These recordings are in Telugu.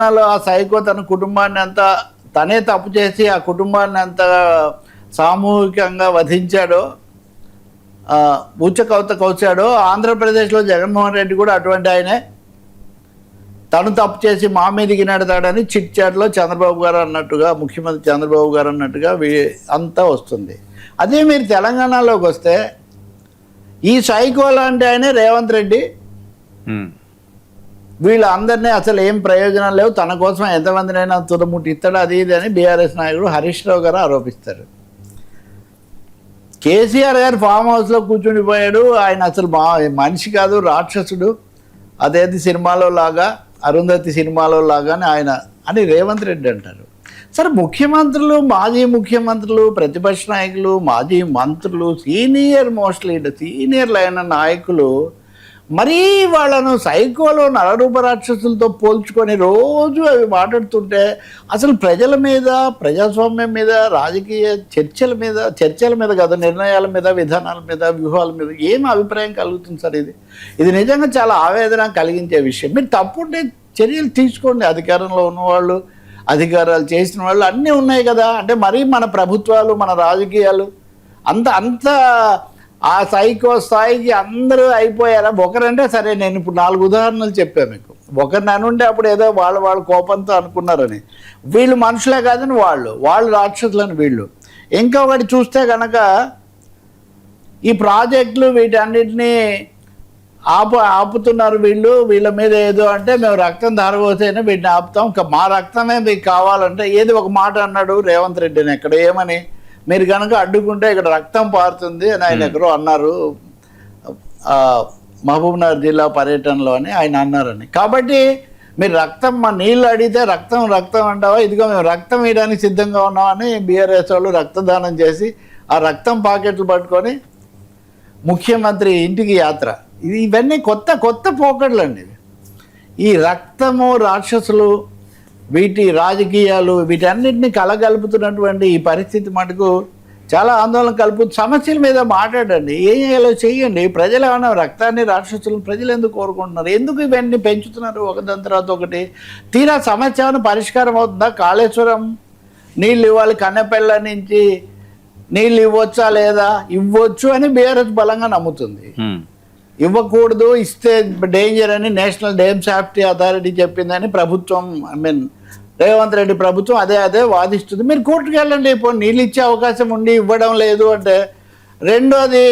ఆ సైకో తన కుటుంబాన్ని అంతా తనే తప్పు చేసి ఆ కుటుంబాన్ని అంత సామూహికంగా వధించాడో, ఊచకవత కౌచాడో, ఆంధ్రప్రదేశ్లో జగన్మోహన్ రెడ్డి కూడా అటువంటి ఆయనే. తను తప్పు చేసి మా మీదకి నడతాడని చిట్ చాట్లో చంద్రబాబు గారు అన్నట్టుగా, ముఖ్యమంత్రి చంద్రబాబు గారు అన్నట్టుగా అంతా వస్తుంది. అదే మీరు తెలంగాణలోకి వస్తే ఈ సైకో లాంటి ఆయనే రేవంత్ రెడ్డి. వీళ్ళందరినీ అసలు ఏం ప్రయోజనం లేవు, తన కోసం ఎంతమందినైనా తుదముట్టి ఇస్తాడు, అది ఇది అని బీఆర్ఎస్ నాయకుడు హరీష్ రావు గారు ఆరోపిస్తారు. కేసీఆర్ గారు ఫామ్ హౌస్లో కూర్చుండిపోయాడు, ఆయన అసలు మనిషి కాదు, రాక్షసుడు, అదేది సినిమాలో లాగా, అరుంధతి సినిమాలో లాగానే ఆయన అని రేవంత్ రెడ్డి అంటారు. సరే, ముఖ్యమంత్రులు, మాజీ ముఖ్యమంత్రులు, ప్రతిపక్ష నాయకులు, మాజీ మంత్రులు, సీనియర్ అయిన నాయకులు మరీ వాళ్ళను సైకోలో నరరూప రాక్షసులతో పోల్చుకొని రోజు అవి మాట్లాడుతుంటే అసలు ప్రజల మీద, ప్రజాస్వామ్యం మీద, రాజకీయ చర్చల మీద కాదు, నిర్ణయాల మీద, విధానాల మీద, వ్యూహాల మీద ఏం అభిప్రాయం కలుగుతుంది సార్? ఇది నిజంగా చాలా ఆవేదన కలిగించే విషయం. మీరు తప్పుంటే చర్యలు తీసుకోండి. అధికారంలో ఉన్నవాళ్ళు, అధికారాలు చేసిన వాళ్ళు అన్నీ ఉన్నాయి కదా. అంటే మరీ మన ప్రభుత్వాలు, మన రాజకీయాలు అంత ఆ సైకో స్థాయికి అందరూ అయిపోయారా? ఒకరంటే సరే, నేను ఇప్పుడు 4 ఉదాహరణలు చెప్పాను మీకు. ఒకరిని అనుంటే అప్పుడు ఏదో వాళ్ళ కోపంతో అనుకున్నారని, వీళ్ళు మనుషులే కాదని వాళ్ళు రాక్షసులని వీళ్ళు. ఇంకొకటి చూస్తే కనుక ఈ ప్రాజెక్టులు వీటన్నిటినీ ఆపుతున్నారు వీళ్ళు. వీళ్ళ మీద ఏదో అంటే మేము రక్తం ధారపోతేనే వీటిని ఆపుతాం, ఇంకా మా రక్తమే మీకు కావాలంటే ఏది ఒక మాట అన్నాడు రేవంత్ రెడ్డిని ఎక్కడ, ఏమని, మీరు కనుక అడ్డుకుంటే ఇక్కడ రక్తం పారుతుంది అని ఆయన ఎక్కడో అన్నారు, మహబూబ్నగర్ జిల్లా పర్యటనలో అని ఆయన అన్నారని. కాబట్టి మీరు మా నీళ్ళు అడిగితే రక్తం అంటావా, ఇదిగో మేము రక్తం ఇవ్వడానికి సిద్ధంగా ఉన్నామని బీఆర్ఎస్ వాళ్ళు రక్తదానం చేసి ఆ రక్తం పాకెట్లు పట్టుకొని ముఖ్యమంత్రి ఇంటికి యాత్ర. ఇవన్నీ కొత్త పోకడలు అండి. ఈ రక్తము, రాక్షసులు, వీటి రాజకీయాలు, వీటన్నిటిని కలగలుపుతున్నటువంటి ఈ పరిస్థితి మటుకు చాలా ఆందోళన సమస్యల మీద మాట్లాడండి, ఏం చేయాలో చెయ్యండి. ప్రజలు ఏమన్నా రక్తాన్ని, రాక్షసులను ప్రజలు ఎందుకు కోరుకుంటున్నారు? ఎందుకు ఇవన్నీ పెంచుతున్నారు ఒకదాని తర్వాత ఒకటి? తీరా సమస్య ఏమైనా పరిష్కారం అవుతుందా? కాళేశ్వరం నీళ్ళు ఇవ్వాలి, కన్నెపల్లి నుంచి నీళ్ళు ఇవ్వచ్చా లేదా? ఇవ్వచ్చు అని బీఆర్ఎస్ బలంగా నమ్ముతుంది. ఇవ్వకూడదు, ఇస్తే డేంజర్ అని నేషనల్ డ్యామ్ సేఫ్టీ అథారిటీ చెప్పిందని ప్రభుత్వం, రేవంత్ రెడ్డి ప్రభుత్వం అదే వాదిస్తుంది. మీరు కోర్టుకు వెళ్ళండి. ఇప్పుడు నీళ్ళు ఇచ్చే అవకాశం ఉండి ఇవ్వడం లేదు అంటే. రెండోది,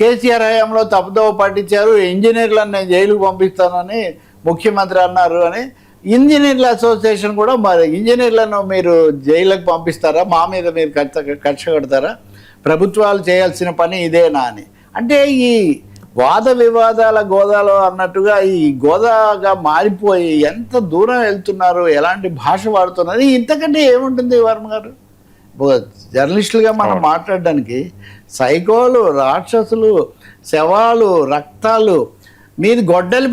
కేసీఆర్ హయాంలో తప్పుదోవ పట్టించారు, ఇంజనీర్లను నేను జైలుకు పంపిస్తానని ముఖ్యమంత్రి అన్నారు అని. ఇంజనీర్ల అసోసియేషన్ కూడా మరి ఇంజనీర్లను మీరు జైలుకు పంపిస్తారా? మా మీద మీరు కక్ష కడతారా? ప్రభుత్వాలు చేయాల్సిన పని ఇదేనా అని. అంటే ఈ వాద వివాదాల గోదాలో అన్నట్టుగా ఈ గోదాగా మారిపోయి ఎంత దూరం వెళ్తున్నారు, ఎలాంటి భాష వాడుతున్నారు, ఇంతకంటే ఏముంటుంది వర్మ గారు? జర్నలిస్టులుగా మనం మాట్లాడడానికి సైకోలు, రాక్షసులు, శవాలు, రక్తాలు. మీది గొడ్డలి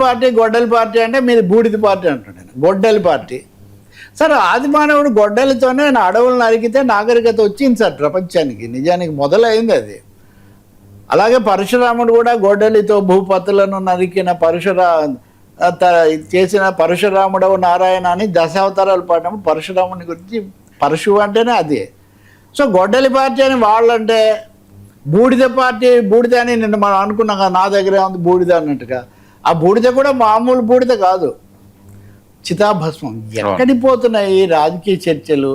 పార్టీ అంటే మీది బూడిద పార్టీ అంటున్నాను. గొడ్డలి పార్టీ సార్, ఆది మానవుడు గొడ్డలితోనే అడవులు నరికితే నాగరికత వచ్చింది సార్ ప్రపంచానికి. నిజానికి మొదలైంది అది. అలాగే పరశురాముడు కూడా గొడ్డలితో భూపతులను నరికిన చేసిన పరశురాముడవు నారాయణ అని దశావతారాలు పాడినప్పుడు పరశురాముని గురించి, పరశు అంటేనే అదే. సో గొడ్డలి పార్టీ అని వాళ్ళంటే, బూడిద పార్టీ, బూడిద అని నిన్న మనం అనుకున్నాం కదా, నా దగ్గరే ఉంది బూడిద అన్నట్టుగా. ఆ బూడిద కూడా మామూలు బూడిద కాదు, చితాభస్మం. ఎక్కడిపోతున్నాయి రాజకీయ చర్చలు?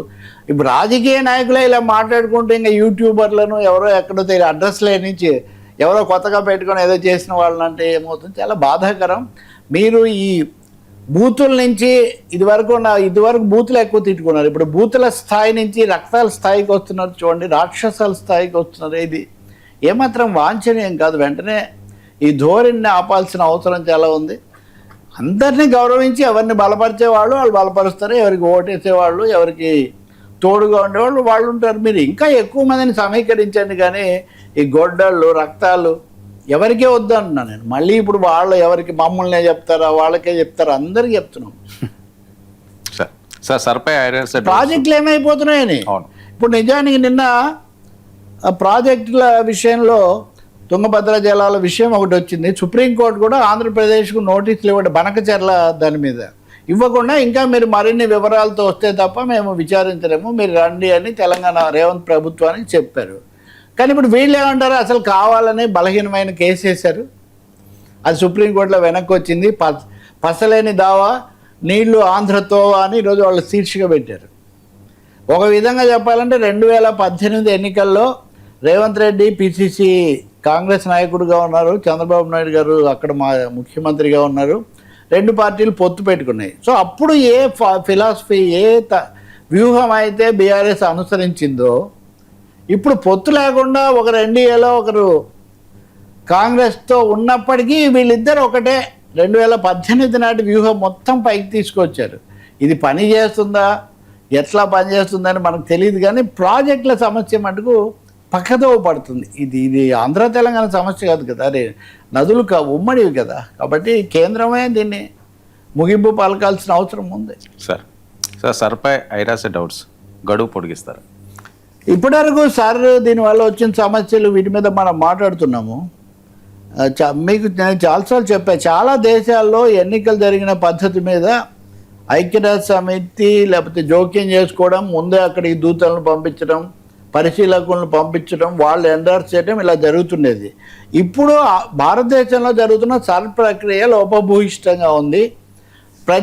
ఇప్పుడు రాజకీయ నాయకులే ఇలా మాట్లాడుకుంటూ ఇంకా యూట్యూబర్లను ఎవరో ఎక్కడో తెలియదు అడ్రస్లే నుంచి ఎవరో కొత్తగా పెట్టుకొని ఏదో చేసిన వాళ్ళంటే ఏమవుతుంది? చాలా బాధాకరం. మీరు ఈ బూతుల నుంచి ఇదివరకు బూతులు ఎక్కువ తిట్టుకున్నారు, ఇప్పుడు బూతుల స్థాయి నుంచి రక్తాల స్థాయికి వస్తున్నారు. చూడండి, రాక్షసాల స్థాయికి వస్తున్నారు. ఇది ఏమాత్రం వాంఛనీయం కాదు. వెంటనే ఈ ధోరణిని ఆపాల్సిన అవసరం చాలా ఉంది. అందరినీ గౌరవించి ఎవరిని బలపరిచేవాళ్ళు వాళ్ళు బలపరుస్తారు, ఎవరికి ఓటేసేవాళ్ళు, ఎవరికి తోడుగా ఉండేవాళ్ళు వాళ్ళు ఉంటారు. మీరు ఇంకా ఎక్కువ మందిని సమీకరించండి, కానీ ఈ గొడ్డళ్ళు, రక్తాలు ఎవరికే వద్దు అంటున్నాను నేను. మళ్ళీ ఇప్పుడు వాళ్ళు ఎవరికి, మమ్మల్నే చెప్తారా, వాళ్ళకే చెప్తారా? అందరికీ చెప్తున్నాం. ప్రాజెక్టులు ఏమైపోతున్నాయని. ఇప్పుడు నిజానికి నిన్న ప్రాజెక్టుల విషయంలో తుంగభద్ర జలాల విషయం ఒకటి వచ్చింది. సుప్రీంకోర్టు కూడా ఆంధ్రప్రదేశ్కు నోటీసులు ఇవ్వడం, బనకచెర్ల దాని మీద ఇవ్వకుండా ఇంకా మీరు మరిన్ని వివరాలతో వస్తే తప్ప మేము విచారించలేము, మీరు రండి అని తెలంగాణ రేవంత్ ప్రభుత్వానికి చెప్పారు. కానీ ఇప్పుడు వీళ్ళు ఏమంటారు, అసలు కావాలని బలహీనమైన కేసు వేశారు, అది సుప్రీంకోర్టులో వెనక్కి వచ్చింది. పసలేని దావా నీళ్లు ఆంధ్రతో అని ఈరోజు వాళ్ళు శీర్షిక పెట్టారు. ఒక విధంగా చెప్పాలంటే 2018 ఎన్నికల్లో రేవంత్ రెడ్డి పిసిసి కాంగ్రెస్ నాయకుడిగా ఉన్నారు, చంద్రబాబు నాయుడు గారు అక్కడ ముఖ్యమంత్రిగా ఉన్నారు, రెండు పార్టీలు పొత్తు పెట్టుకున్నాయి. సో అప్పుడు ఏ ఫిలాసఫీ, వ్యూహం అయితే బీఆర్ఎస్ అనుసరించిందో ఇప్పుడు పొత్తు లేకుండా ఒకరు ఎన్డీఏలో ఒకరు కాంగ్రెస్తో ఉన్నప్పటికీ వీళ్ళిద్దరు ఒకటే 2018 నాటి వ్యూహం మొత్తం పైకి తీసుకొచ్చారు. ఇది పని చేస్తుందా, ఎట్లా పనిచేస్తుందని మనకు తెలియదు, కానీ ప్రాజెక్టుల సమస్య మటుకు పక్కదోవ పడుతుంది. ఇది ఆంధ్ర తెలంగాణ సమస్య కాదు కదా, అరే నదులు ఉమ్మడివి కదా. కాబట్టి కేంద్రమే దీన్ని ముగింపు పలకాల్సిన అవసరం ఉంది. సార్ సర్పై ఐరాస డౌట్స్ గడువు పొడిగిస్తారు. ఇప్పటివరకు సార్ దీనివల్ల వచ్చిన సమస్యలు వీటి మీద మనం మాట్లాడుతున్నాము. మీకు నేను చాలాసార్లు చెప్పాను, చాలా దేశాల్లో ఎన్నికలు జరిగిన పద్ధతి మీద ఐక్యరాజ్య సమితి లేకపోతే జోక్యం చేసుకోవడం, ముందే అక్కడికి దూతలను పంపించడం, పరిశీలకులను పంపించడం, వాళ్ళు ఎండార్స్ చేయడం ఇలా జరుగుతుండేది. ఇప్పుడు భారతదేశంలో జరుగుతున్న సర్ ప్రక్రియ లోపభూయిష్టంగా ఉంది.